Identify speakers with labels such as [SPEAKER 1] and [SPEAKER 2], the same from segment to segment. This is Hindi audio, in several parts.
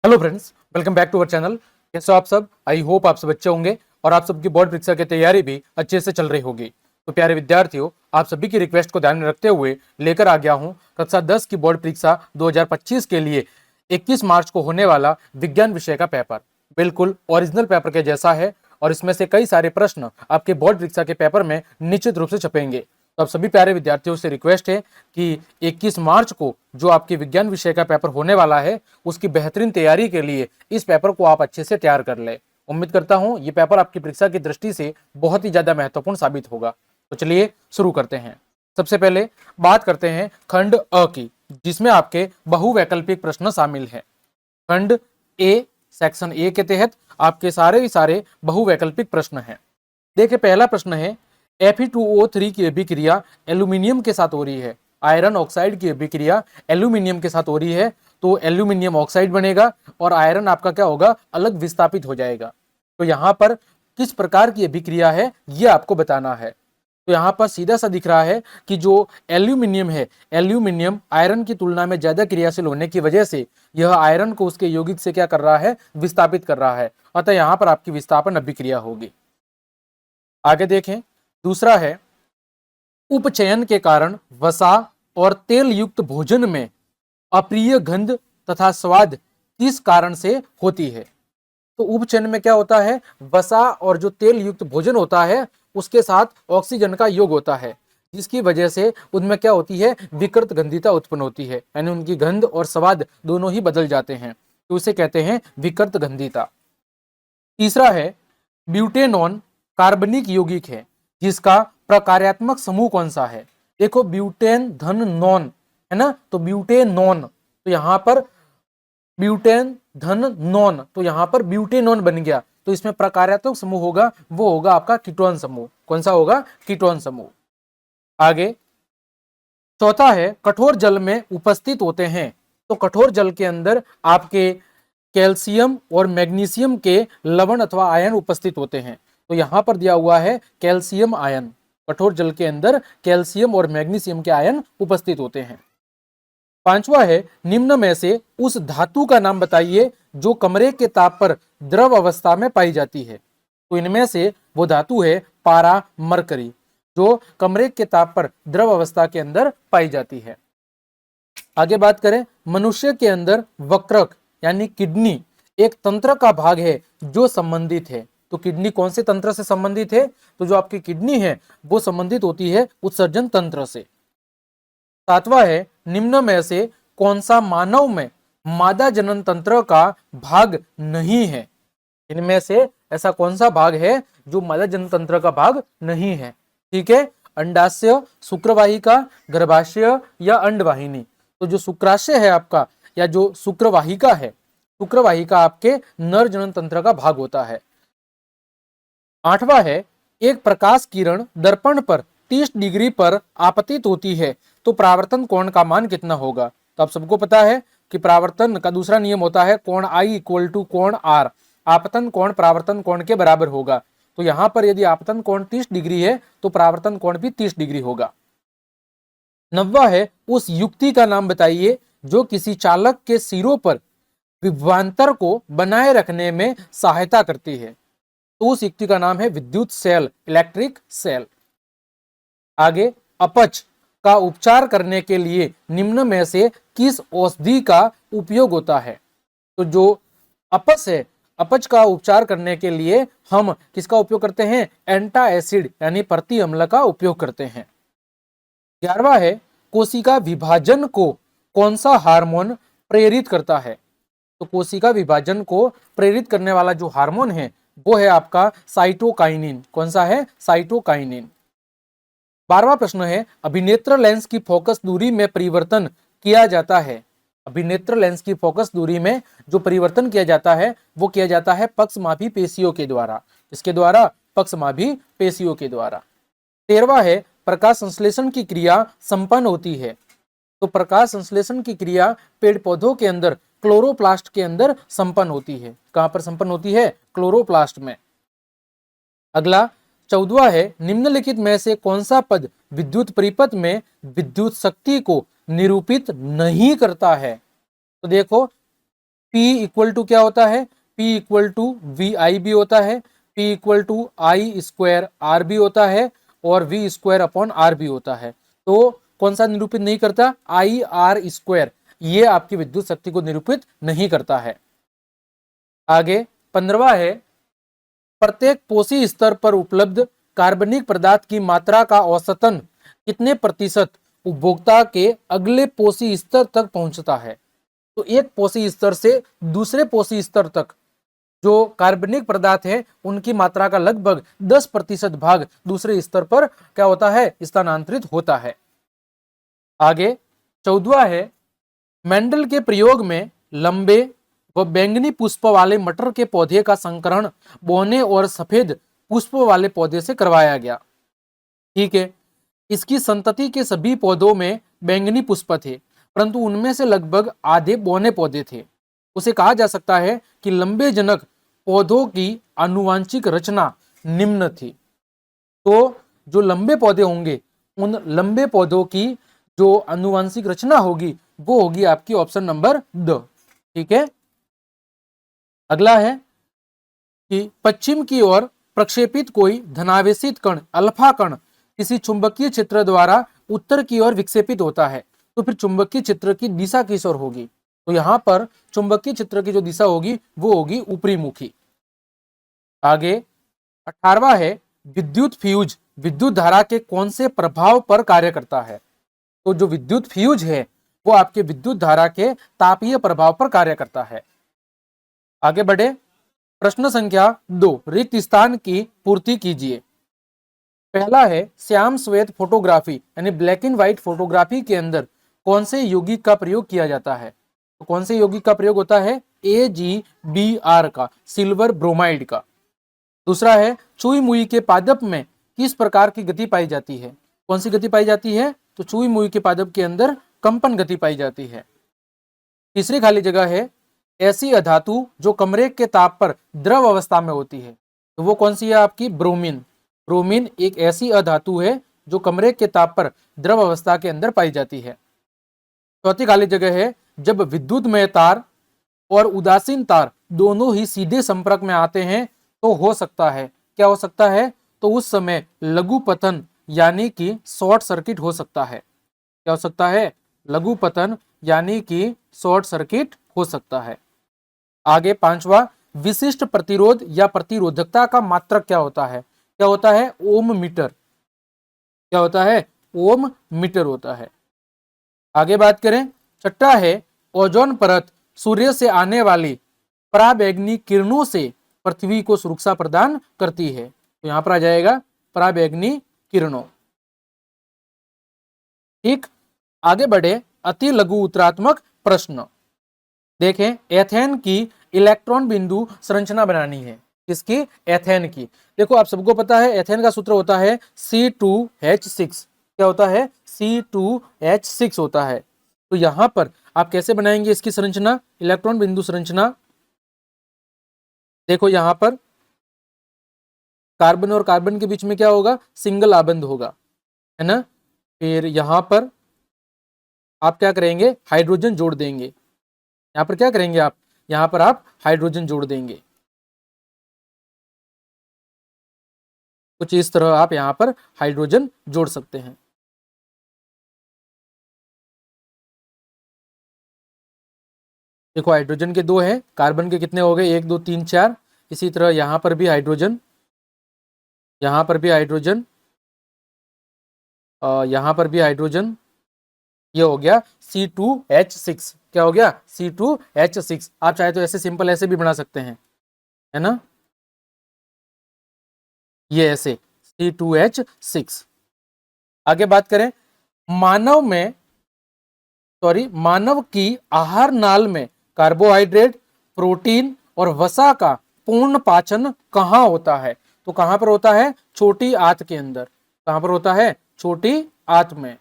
[SPEAKER 1] Hello friends, welcome back to our channel. कैसे हो आप सब? आई होप आप सब अच्छे होंगे और आप सबकी बोर्ड परीक्षा की तैयारी भी अच्छे से चल रही होगी। तो प्यारे विद्यार्थियों, आप सभी की रिक्वेस्ट को ध्यान में रखते हुए लेकर आ गया हूं कक्षा 10 की बोर्ड परीक्षा 2025 के लिए 21 मार्च को होने वाला विज्ञान विषय का पेपर। बिल्कुल ओरिजिनल पेपर के जैसा है और इसमें से कई सारे प्रश्न आपके बोर्ड परीक्षा के पेपर में निश्चित रूप से छपेंगे। तो आप सभी प्यारे विद्यार्थियों से रिक्वेस्ट है कि 21 मार्च को जो आपके विज्ञान विषय का पेपर होने वाला है उसकी बेहतरीन तैयारी के लिए इस पेपर को आप अच्छे से तैयार कर ले। उम्मीद करता हूं ये पेपर आपकी परीक्षा की दृष्टि से बहुत ही ज्यादा महत्वपूर्ण साबित होगा। तो चलिए शुरू करते हैं। सबसे पहले बात करते हैं खंड अ की, जिसमें आपके बहुवैकल्पिक प्रश्न शामिल है। खंड ए, सेक्शन ए के तहत आपके सारे बहुवैकल्पिक प्रश्न हैं। देखिए, पहला प्रश्न है Fe2O3 की अभिक्रिया एल्यूमिनियम के साथ हो रही है। आयरन ऑक्साइड की अभिक्रिया एल्यूमिनियम के साथ हो रही है, तो एल्यूमिनियम ऑक्साइड बनेगा और आयरन आपका क्या होगा, अलग विस्थापित हो जाएगा। तो यहाँ पर किस प्रकार की अभिक्रिया है ये आपको बताना है। तो यहाँ पर सीधा सा दिख रहा है कि जो एल्यूमिनियम है, एल्यूमिनियम आयरन की तुलना में ज्यादा क्रियाशील होने की वजह से यह आयरन को उसके यौगिक से क्या कर रहा है, विस्थापित कर रहा है। अतः यहाँ पर आपकी विस्थापन अभिक्रिया होगी। आगे देखें, दूसरा है उपचयन के कारण वसा और तेल युक्त भोजन में अप्रिय गंध तथा स्वाद किस कारण से होती है। तो उपचयन में क्या होता है, वसा और जो तेल युक्त भोजन होता है उसके साथ ऑक्सीजन का योग होता है, जिसकी वजह से उनमें क्या होती है, विकृत गंधिता उत्पन्न होती है, यानी उनकी गंध और स्वाद दोनों ही बदल जाते हैं। तो उसे कहते हैं विकृत गंधिता। तीसरा है ब्यूटेनॉन कार्बनिक यौगिक है जिसका प्रकार्यात्मक समूह कौन सा है। देखो, ब्यूटेन धन नॉन है ना, तो ब्यूटेनॉन, तो यहां पर ब्यूटेन धन नॉन, तो यहां पर ब्यूटेनॉन बन गया। तो इसमें प्रकार्यात्मक समूह होगा, वो होगा आपका कीटोन समूह। कौन सा होगा? कीटोन समूह। आगे चौथा है कठोर जल में उपस्थित होते हैं। तो कठोर जल के अंदर आपके कैल्शियम और मैग्नीशियम के लवण अथवा आयन उपस्थित होते हैं। तो यहां पर दिया हुआ है कैल्शियम आयन। कठोर जल के अंदर कैल्शियम और मैग्नीशियम के आयन उपस्थित होते हैं। पांचवा है निम्न में से उस धातु का नाम बताइए जो कमरे के ताप पर द्रव अवस्था में पाई जाती है। तो इनमें से वो धातु है पारा मरकरी, जो कमरे के ताप पर द्रव अवस्था के अंदर पाई जाती है। आगे बात करें, मनुष्य के अंदर वक्रक यानी किडनी एक तंत्र का भाग है जो संबंधित है। तो किडनी कौन से तंत्र से संबंधित है? तो जो आपकी किडनी है वो संबंधित होती है उत्सर्जन तंत्र से। सातवां है निम्न में से कौन सा मानव में मादा जनन तंत्र का भाग नहीं है। इनमें से ऐसा कौन सा भाग है जो मादा जनन तंत्र का भाग नहीं है? ठीक है, अंडाशय, शुक्रवाहिका, गर्भाशय या अंडवाहिनी। तो जो शुक्राशय है आपका या जो शुक्रवाहिका है, शुक्रवाहिका आपके नर जनन तंत्र का भाग होता है। आठवां है एक प्रकाश किरण दर्पण पर 30 डिग्री पर आपतित होती है तो परावर्तन कोण का मान कितना होगा। तो आप सबको पता है कि परावर्तन का दूसरा नियम होता है कोण आई इक्वल टू कोण आर। आपतन कोण परावर्तन कोण के बराबर होगा। तो यहां पर यदि आपतन कोण 30 डिग्री है तो परावर्तन कोण भी 30 डिग्री होगा। नौवां है उस युक्ति का नाम बताइए जो किसी चालक के सिरों पर विभवांतर को बनाए रखने में सहायता करती है। तो उस युक्ति का नाम है विद्युत सेल, इलेक्ट्रिक सेल। आगे अपच का उपचार करने के लिए निम्न में से किस औषधि का उपयोग होता है। तो जो अपच है, अपच का उपचार करने के लिए हम किसका उपयोग करते हैं? एंटा एसिड यानी प्रति अम्ल का उपयोग करते हैं। 11वां है कोशिका विभाजन को कौन सा हार्मोन प्रेरित करता है। तो कोशिका विभाजन को प्रेरित करने वाला जो हार्मोन है वो है आपका साइटोकाइनिन। कौन सा है? साइटोकाइनिन। 12वां प्रश्न है अभिनेत्र लेंस की फोकस दूरी में परिवर्तन किया जाता है। अभिनेत्र लेंस की फोकस दूरी में जो परिवर्तन किया जाता है वो किया जाता है पक्षमापी पेशियों के द्वारा। इसके द्वारा पक्षमापी पेशियों के द्वारा। 13वां है प्रकाश संश्लेषण की क्रिया संपन्न होती है। तो प्रकाश संश्लेषण की क्रिया पेड़ पौधों के अंदर क्लोरोप्लास्ट के अंदर संपन्न होती है। कहां पर संपन्न होती है? क्लोरोप्लास्ट में। अगला 14वां है निम्नलिखित में से कौन सा पद विद्युत परिपथ में विद्युत शक्ति को निरूपित नहीं करता है। तो देखो, P इक्वल टू क्या होता है, P equal to V I भी होता है, P equal to I square R भी होता है और V स्क्वायर अपॉन आर भी होता है। तो कौन सा निरूपित नहीं करता, आई आर स्क्वायर, ये आपकी विद्युत शक्ति को निरूपित नहीं करता है। आगे 15वां है, प्रत्येक पोषी स्तर पर उपलब्ध कार्बनिक पदार्थ की मात्रा का औसतन कितने प्रतिशत उपभोक्ता के अगले पोषी स्तर तक पहुंचता है। तो एक पोषी स्तर से दूसरे पोषी स्तर तक जो कार्बनिक पदार्थ है उनकी मात्रा का लगभग 10% भाग दूसरे स्तर पर क्या होता है, स्थानांतरित होता है। आगे 14वां है, मेंडल के प्रयोग में लंबे व बैंगनी पुष्प वाले मटर के पौधे का संकरण बौने और सफेद पुष्प वाले पौधे से करवाया गया। ठीक है, इसकी संतति के सभी पौधों में बैंगनी पुष्प थे, परंतु उनमें से लगभग आधे बौने पौधे थे। उसे कहा जा सकता है कि लंबे जनक पौधों की आनुवांशिक रचना निम्न थी। तो जो लंबे पौधे होंगे उन लंबे पौधों की जो आनुवांशिक रचना होगी वो होगी आपकी ऑप्शन नंबर द। ठीक है, अगला है कि पश्चिम की ओर प्रक्षेपित कोई धनावेशित कण अल्फा कण किसी चुंबकीय क्षेत्र द्वारा उत्तर की ओर विक्षेपित होता है, तो फिर चुंबकीय क्षेत्र की दिशा किस ओर होगी। तो यहां पर चुंबकीय क्षेत्र की जो दिशा होगी वो होगी ऊपरी मुखी। आगे 18वां है, विद्युत फ्यूज विद्युत धारा के कौन से प्रभाव पर कार्य करता है। तो जो विद्युत फ्यूज है वो आपके विद्युत धारा के तापीय प्रभाव पर कार्य करता है। आगे बढ़े, प्रश्न संख्या 2, रिक्त स्थान की पूर्ति कीजिए। पहला है, श्याम श्वेत फोटोग्राफी यानी ब्लैक एंड व्हाइट फोटोग्राफी के अंदर कौन से यौगिक का प्रयोग किया जाता है। तो कौन से यौगिक का प्रयोग होता है, AgBr का, सिल्वर ब्रोमाइड का। दूसरा है, चुई मुई के पादप में किस प्रकार की गति पाई जाती है। कौन सी गति पाई जाती है, तो चुई मुई के पादप के अंदर कंपन गति पाई जाती है। तीसरी खाली जगह है, ऐसी अधातु जो कमरे के ताप पर द्रव अवस्था में होती है, तो वो कौन सी है आपकी, ब्रोमीन। ब्रोमीन एक ऐसी अधातु है जो कमरे के ताप पर द्रव अवस्था के अंदर पाई जाती है। चौथी खाली जगह है, जब विद्युतमय तार और उदासीन तार दोनों ही सीधे संपर्क में आते हैं तो हो सकता है, क्या हो सकता है, तो उस समय लघु पतन यानी कि शॉर्ट सर्किट हो सकता है। क्या हो सकता है, लघु पतन यानी कि शॉर्ट सर्किट हो सकता है। आगे 5वां, विशिष्ट प्रतिरोध या प्रतिरोधकता का मात्रक क्या होता है। क्या होता है, ओम मीटर। क्या होता है, ओम मीटर होता है। आगे बात करें, छठा है, ओजोन परत सूर्य से आने वाली पराबैंगनी किरणों से पृथ्वी को सुरक्षा प्रदान करती है। तो यहां पर आ जाएगा पराबैंगनी किरणों। ठीक, आगे बढ़े, अति लघु उत्तरात्मक प्रश्न देखें। एथेन की इलेक्ट्रॉन बिंदु संरचना बनानी है, किसकी, एथेन की। देखो आप सबको पता है एथेन का सूत्र होता है C2H6। क्या होता है, C2H6 होता है। तो यहां पर आप कैसे बनाएंगे इसकी संरचना, इलेक्ट्रॉन बिंदु संरचना। देखो यहां पर कार्बन और कार्बन के बीच में क्या होगा, सिंगल आबंध होगा, है ना। फिर यहां पर आप क्या करेंगे, हाइड्रोजन जोड़ देंगे। यहां पर क्या करेंगे आप, यहां पर आप हाइड्रोजन जोड़ देंगे। कुछ इस तरह आप यहां पर हाइड्रोजन जोड़ सकते हैं। देखो हाइड्रोजन के 2 हैं, कार्बन के कितने हो गए, 1 2 3 4। इसी तरह यहां पर भी हाइड्रोजन, यहां पर भी हाइड्रोजन, यहां पर भी हाइड्रोजन। ये हो गया C2H6। क्या हो गया, C2H6। आप चाहे तो ऐसे सिंपल ऐसे भी बना सकते हैं, है ना, ये ऐसे C2H6। आगे बात करें, मानव की आहार नाल में कार्बोहाइड्रेट, प्रोटीन और वसा का पूर्ण पाचन कहां होता है। तो कहां पर होता है, छोटी आंत के अंदर। कहां पर होता है, छोटी आंत में।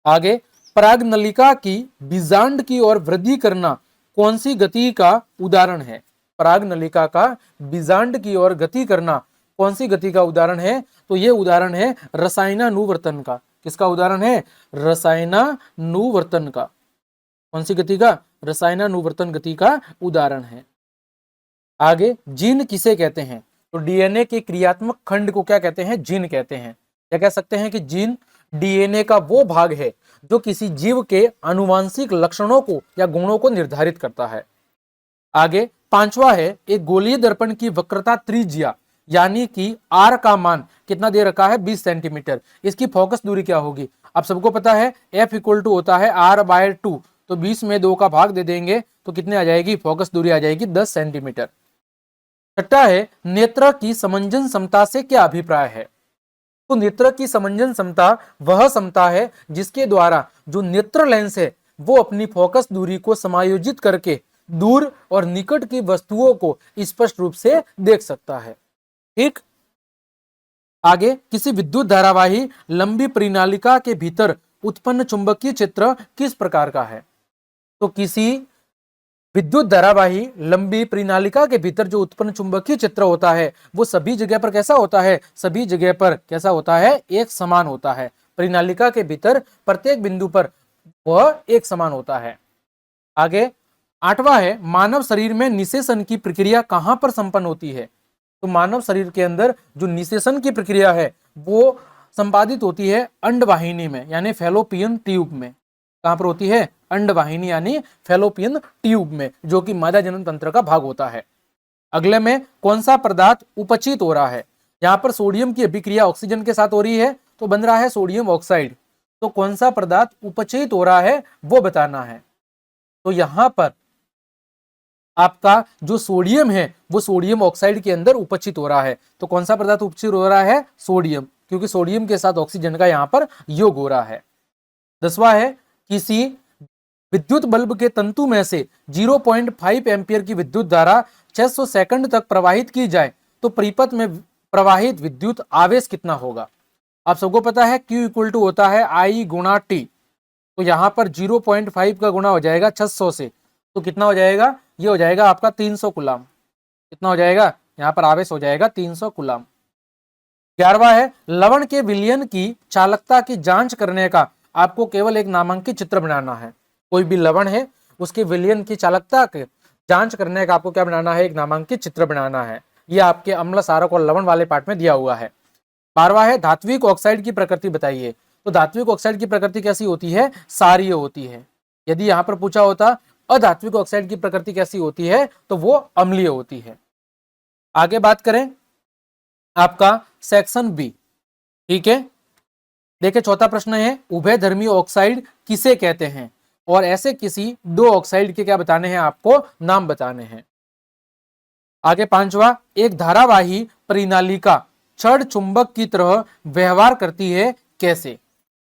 [SPEAKER 1] आगे, परागनलिका की बीजांड की ओर वृद्धि करना कौन सी गति का उदाहरण है। परागनलिका का बीजांड की ओर गति करना कौन सी गति का उदाहरण है, तो यह उदाहरण है रसायनानुवर्तन का। किसका उदाहरण है, रसायनानुवर्तन का। कौन सी गति का? रसायनानुवर्तन गति का उदाहरण है। आगे, जीन किसे कहते हैं? तो डीएनए के क्रियात्मक खंड को क्या कहते हैं? जीन कहते हैं। क्या कह सकते हैं कि जीन डीएनए का वो भाग है जो किसी जीव के आनुवांशिक लक्षणों को या गुणों को निर्धारित करता है। आगे, पांचवा है, एक गोलीय दर्पण की वक्रता त्रिज्या यानी कि आर का मान कितना दे रखा है? 20 सेंटीमीटर। इसकी फोकस दूरी क्या होगी? आप सबको पता है F इक्वल टू होता है R/2, तो 20 में 2 का भाग दे देंगे तो कितने आ जाएगी? फोकस दूरी आ जाएगी 10 सेंटीमीटर। छठा है, नेत्र की समंजन क्षमता से क्या अभिप्राय है? तो नेत्र की समंजन क्षमता वह क्षमता है जिसके द्वारा जो नेत्र लेंस है वो अपनी फोकस दूरी को समायोजित करके दूर और निकट की वस्तुओं को स्पष्ट रूप से देख सकता है। ठीक। आगे, किसी विद्युत धारावाही लंबी परिनालिका के भीतर उत्पन्न चुंबकीय क्षेत्र किस प्रकार का है? तो किसी विद्युत धारावाही लंबी परिनालिका के भीतर जो उत्पन्न चुंबकीय क्षेत्र होता है वो सभी जगह पर कैसा होता है? सभी जगह पर कैसा होता है? एक समान होता है। परिनालिका के भीतर प्रत्येक बिंदु पर वह एक समान होता है। आगे, आठवां है, मानव शरीर में निषेचन की प्रक्रिया कहां पर संपन्न होती है? तो मानव शरीर के अंदर जो निषेचन की प्रक्रिया है वो संपादित होती है अंडवाहिनी में यानी फैलोपियन ट्यूब में। कहां पर होती है? अंडवाहिनी यानी फैलोपियन ट्यूब में, जो कि मादा जनन तंत्र का भाग होता है। अगले में कौन सा पदार्थ उपचित हो रहा है? यहाँ पर सोडियम की अभिक्रिया ऑक्सीजन के साथ हो रही है तो बन रहा है सोडियम ऑक्साइड। तो कौन सा पदार्थ उपचित हो रहा है वो बताना है। तो यहां पर आपका जो सोडियम है वो सोडियम ऑक्साइड के अंदर उपचित हो रहा है। तो कौन सा पदार्थ उपचित हो रहा है? सोडियम, क्योंकि सोडियम के साथ ऑक्सीजन का यहाँ पर योग हो रहा है। 10वां है, किसी विद्युत बल्ब के तंतु में से 0.5 एम्पियर की विद्युत धारा 600 सेकंड तक प्रवाहित की जाए तो परिपथ में प्रवाहित विद्युत आवेश कितना होगा? आप सबको पता है Q इक्वल टू होता है I गुणा T। तो यहां पर 0.5 का गुणा हो जाएगा 600 से, तो कितना हो जाएगा? ये हो जाएगा आपका 300 कूलम। कितना हो जाएगा? यहाँ पर आवेश हो जाएगा 300 कूलम। 11वां है, लवण के विलयन की चालकता की जांच करने का आपको केवल एक नामांकित चित्र बनाना है। कोई भी लवण है उसके विलयन की चालकता के जांच करने का आपको क्या बनाना है? एक नामांकित चित्र बनाना है। यह आपके अम्ल सारक और लवण वाले पार्ट में दिया हुआ है। 12वां है, धात्विक ऑक्साइड की प्रकृति बताइए। तो धात्विक ऑक्साइड की प्रकृति कैसी होती है? क्षारीय होती है। यदि यहाँ पर पूछा होता अधात्विक ऑक्साइड की प्रकृति कैसी होती है तो वो अम्लीय होती है। आगे बात करें आपका सेक्शन बी। ठीक है, देखिए चौथा प्रश्न है, उभयधर्मी ऑक्साइड किसे कहते हैं? और ऐसे किसी दो ऑक्साइड के क्या बताने हैं? आपको नाम बताने हैं। आगे 5वां, एक धारावाही परिनालिका क्षण चुंबक की तरह व्यवहार करती है कैसे?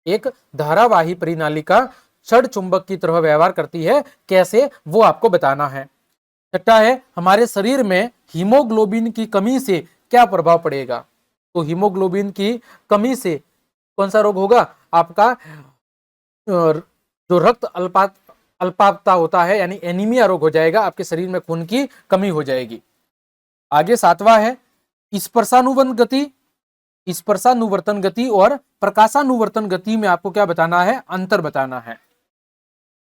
[SPEAKER 1] एक धारावाही परिनालिका क्षण चुंबक की तरह व्यवहार करती है कैसे, वो आपको बताना है। छठा है, हमारे शरीर में हीमोग्लोबिन की कमी से क्या प्रभाव पड़ेगा? तो हीमोग्लोबिन की कमी से कौन सा रोग होगा? आपका जो रक्त अल्पावता होता है यानी एनीमिया रोग हो जाएगा, आपके शरीर में खून की कमी हो जाएगी। आगे 7वां है, स्पर्शानुवर्तन गति और प्रकाशानुवर्तन गति में आपको क्या बताना है? अंतर बताना है।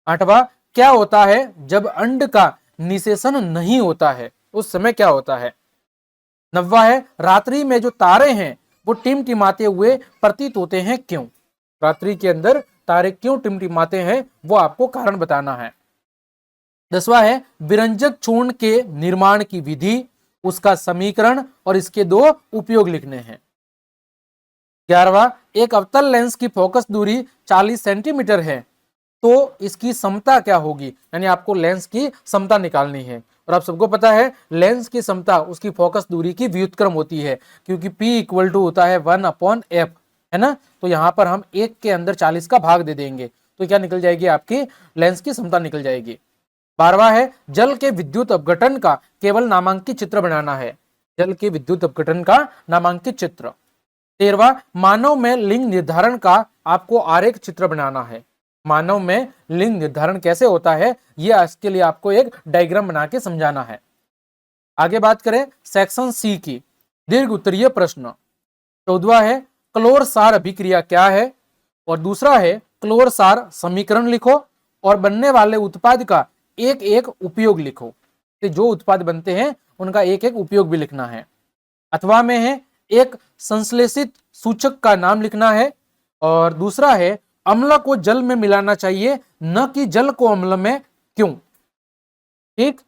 [SPEAKER 1] 8वां, क्या होता है जब अंड का निषेचन नहीं होता है, उस समय क्या होता है? 9वां है, रात्रि में जो तारे हैं वो टिमटिमाते हुए प्रतीत होते हैं क्यों? रात्रि के अंदर तारे क्यों टिमटिमाते हैं वो आपको कारण बताना है। 10वां है, विरंजक चूर्ण के निर्माण की विधि, उसका समीकरण और इसके दो उपयोग लिखने हैं। 11वां, एक अवतल लेंस की फोकस दूरी 40 सेंटीमीटर है तो इसकी समता क्या होगी? यानी आपको लेंस की समता निकालनी है। और आप सबको पता है लेंस की समता उसकी फोकस दूरी की व्युत्क्रम होती है, क्योंकि P इक्वल टू होता है 1/f, है ना। तो यहाँ पर हम 1 के अंदर 40 का भाग दे देंगे तो क्या निकल जाएगी? आपकी लेंस की समता निकल जाएगी। 12वां है, जल के विद्युत अपघटन का केवल नामांकित चित्र बनाना है। जल के विद्युत अपघटन का नामांकित चित्र। 13वां, मानव में लिंग निर्धारण का आपको आरेख चित्र बनाना है। मानव में लिंग निर्धारण कैसे होता है ये इसके लिए आपको एक डायग्राम बना के समझाना है। आगे बात करें सेक्शन सी की, दीर्घ उत्तरीय प्रश्न। 14वां है, क्लोर सार अभिक्रिया क्या है? और दूसरा है क्लोर सार समीकरण लिखो और बनने वाले उत्पाद का एक एक उपयोग लिखो। तो जो उत्पाद बनते हैं उनका एक एक उपयोग भी लिखना है। अथवा में है एक संश्लेषित सूचक का नाम लिखना है। और दूसरा है अम्ल को जल में मिलाना चाहिए, न कि जल को अम्ल में, क्यों। ठीक।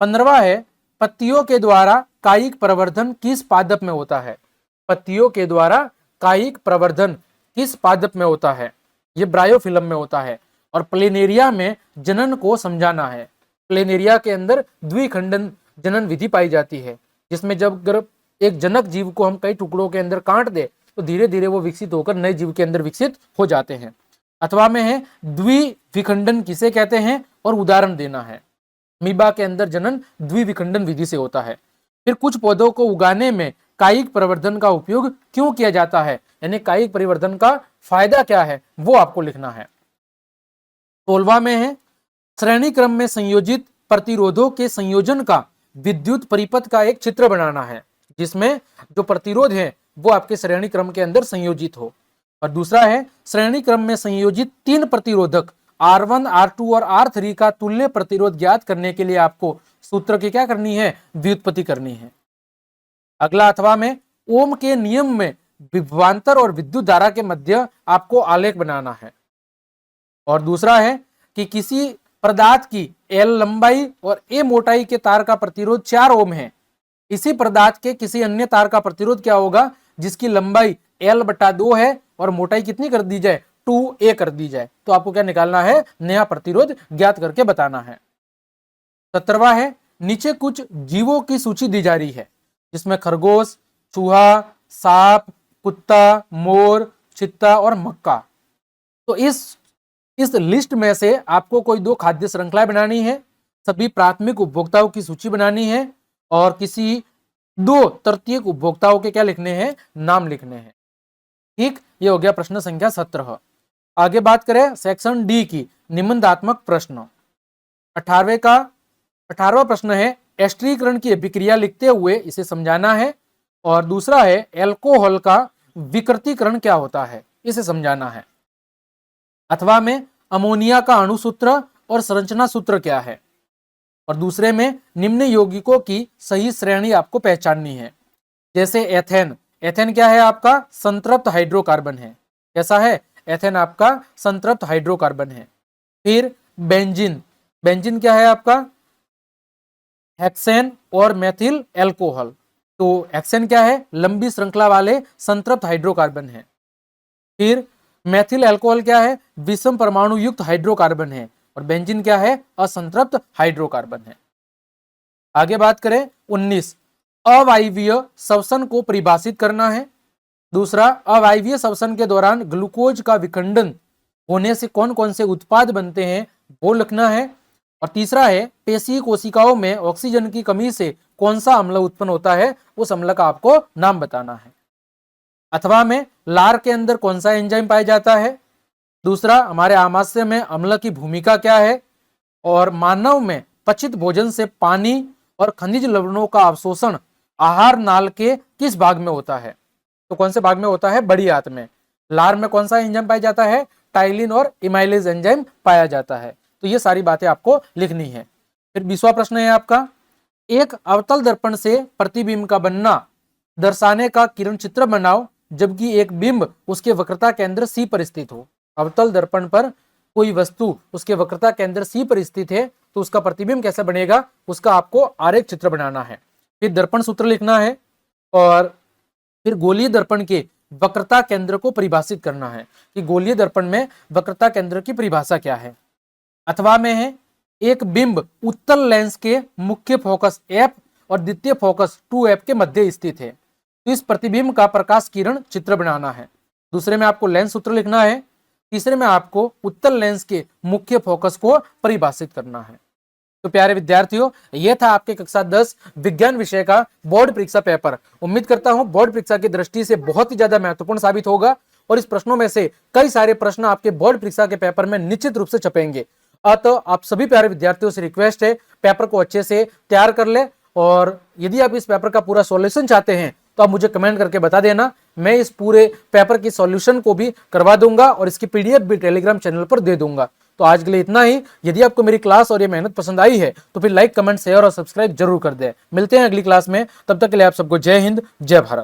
[SPEAKER 1] 15वां है पत्तियों के द्वारा कायिक प्रवर्धन किस पादप में होता है। पत्तियों के द्वारा कायिक प्रवर्धन किस पादप में होता है, ये ब्रायोफिलम में होता है। और प्लेनेरिया में जनन को समझाना है। प्लेनेरिया के अंदर द्विखंडन जनन विधि पाई जाती है, जिसमें जब एक जनक जीव को हम कई टुकड़ों के अंदर काट दे तो धीरे धीरे वो विकसित होकर नए जीव के अंदर विकसित हो जाते हैं। अथवा में है द्विविखंडन किसे कहते हैं और उदाहरण देना है। मीबा के अंदर जनन द्विविखंडन विधि से होता है। फिर कुछ पौधों को उगाने में कायिक प्रवर्धन का उपयोग क्यों किया जाता है, यानी कायिक परिवर्धन का फायदा क्या है, वो आपको लिखना है। 16वां में है श्रेणी क्रम में संयोजित प्रतिरोधों के संयोजन का विद्युत परिपथ का एक चित्र बनाना है, जिसमें जो प्रतिरोध है वो आपके श्रेणी क्रम के अंदर संयोजित हो। और दूसरा है श्रेणी क्रम में संयोजित 3 प्रतिरोधक R1, R2 और R3 का तुल्य प्रतिरोध ज्ञात करने के लिए आपको सूत्र की क्या करनी है, व्युत्पत्ति करनी है। अगला अथवा में ओम के नियम में विभवांतर और विद्युत धारा के मध्य आपको आलेख बनाना है। और दूसरा है कि किसी पदार्थ की L लंबाई और A मोटाई के तार का प्रतिरोध 4 ओम है, इसी पदार्थ के किसी अन्य तार का प्रतिरोध क्या होगा जिसकी लंबाई L/2 है और मोटाई कितनी कर दी जाए, 2A कर दी जाए। तो आपको क्या निकालना है, नया प्रतिरोध ज्ञात करके बताना है। 17वां है नीचे कुछ जीवों की सूची दी जा रही है, जिसमें खरगोश, चूहा, सांप, कुत्ता, मोर, चित्ता और मक्का। तो इस लिस्ट में से आपको कोई 2 खाद्य श्रृंखलाएं बनानी है, सभी प्राथमिक उपभोक्ताओं की सूची बनानी है और किसी 2 तृतीयक उपभोक्ताओं के क्या लिखने हैं, नाम लिखने हैं। ठीक, ये हो गया प्रश्न संख्या 17। आगे बात करें सेक्शन डी की, निबंधात्मक प्रश्न। 18वां प्रश्न है एस्टरीकरण की अभिक्रिया लिखते हुए इसे समझाना है। और दूसरा है एल्कोहल का विकृतीकरण क्या होता है, इसे समझाना है। अथवा में अमोनिया का अणुसूत्र और संरचना सूत्र क्या है। और दूसरे में निम्न यौगिकों की सही श्रेणी आपको पहचाननी है। जैसे एथेन, एथेन क्या है आपका, संतृप्त हाइड्रोकार्बन है। कैसा है, एथेन आपका संतृप्त हाइड्रोकार्बन है। फिर बेंजीन, बेंजीन क्या है आपका, हेक्सेन और मेथिल एल्कोहल। तो हेक्सेन क्या है, लंबी श्रृंखला वाले संतृप्त हाइड्रोकार्बन है। फिर मेथिल एल्कोहल क्या है, विषम परमाणु युक्त हाइड्रोकार्बन है। और बेंजीन क्या है, असंतृप्त हाइड्रोकार्बन है। आगे बात करें 19, अवायवीय श्वसन को परिभाषित करना है। दूसरा, अवायवीय श्वसन के दौरान ग्लूकोज का विखंडन होने से कौन कौन से उत्पाद बनते हैं वो लिखना है। और तीसरा है पेशी कोशिकाओं में ऑक्सीजन की कमी से कौन सा अम्ल उत्पन्न होता है, उस अम्ल का आपको नाम बताना है। अथवा में लार के अंदर कौन सा एंजाइम पाया जाता है। दूसरा, हमारे आमाशय में अम्ल की भूमिका क्या है। और मानव में पचित भोजन से पानी और खनिज लवणों का अवशोषण आहार नाल के किस भाग में होता है, तो कौन से भाग में होता है, बड़ी आंत में। लार में कौन सा एंजाइम पाया जाता है, टाइलिन और इमाइलेज एंजाइम पाया जाता है। तो ये सारी बातें आपको लिखनी है। फिर 20वां प्रश्न है आपका, एक अवतल दर्पण से प्रतिबिंब का बनना दर्शाने का किरण चित्र बनाओ जबकि एक बिंब उसके वक्रता केंद्र सी पर स्थित हो। अवतल दर्पण पर कोई वस्तु उसके वक्रता केंद्र सी पर स्थित है तो उसका प्रतिबिंब कैसे बनेगा, उसका आपको आरेख चित्र बनाना है। फिर दर्पण सूत्र लिखना है और फिर गोलीय दर्पण के वक्रता केंद्र को परिभाषित करना है कि गोलीय दर्पण में वक्रता केंद्र की परिभाषा क्या है। अथवा में है एक बिंब उत्तल लेंस के मुख्य फोकस F और द्वितीय फोकस 2F के मध्य स्थित है, तो इस प्रतिबिंब का प्रकाश किरण चित्र बनाना है। दूसरे में आपको लेंस सूत्र लिखना है। तीसरे में आपको उत्तल लेंस के मुख्य फोकस को परिभाषित करना है। तो प्यारे विद्यार्थियों, यह था आपके कक्षा 10 विज्ञान विषय का बोर्ड परीक्षा पेपर। उम्मीद करता हूं बोर्ड परीक्षा की दृष्टि से बहुत ही ज्यादा महत्वपूर्ण साबित होगा और इस प्रश्नों में से कई सारे प्रश्न आपके बोर्ड परीक्षा के पेपर में निश्चित रूप से छपेंगे। तो आप सभी प्यारे विद्यार्थियों से रिक्वेस्ट है, पेपर को अच्छे से तैयार कर ले और यदि आप इस पेपर का पूरा सॉल्यूशन चाहते हैं तो आप मुझे कमेंट करके बता देना। मैं इस पूरे पेपर की सॉल्यूशन को भी करवा दूंगा और इसकी PDF भी टेलीग्राम चैनल पर दे दूंगा। तो आज के लिए इतना ही। यदि आपको मेरी क्लास और ये मेहनत पसंद आई है तो फिर लाइक, कमेंट, शेयर और सब्सक्राइब जरूर कर दें। मिलते हैं अगली क्लास में, तब तक के लिए आप सबको जय हिंद, जय भारत।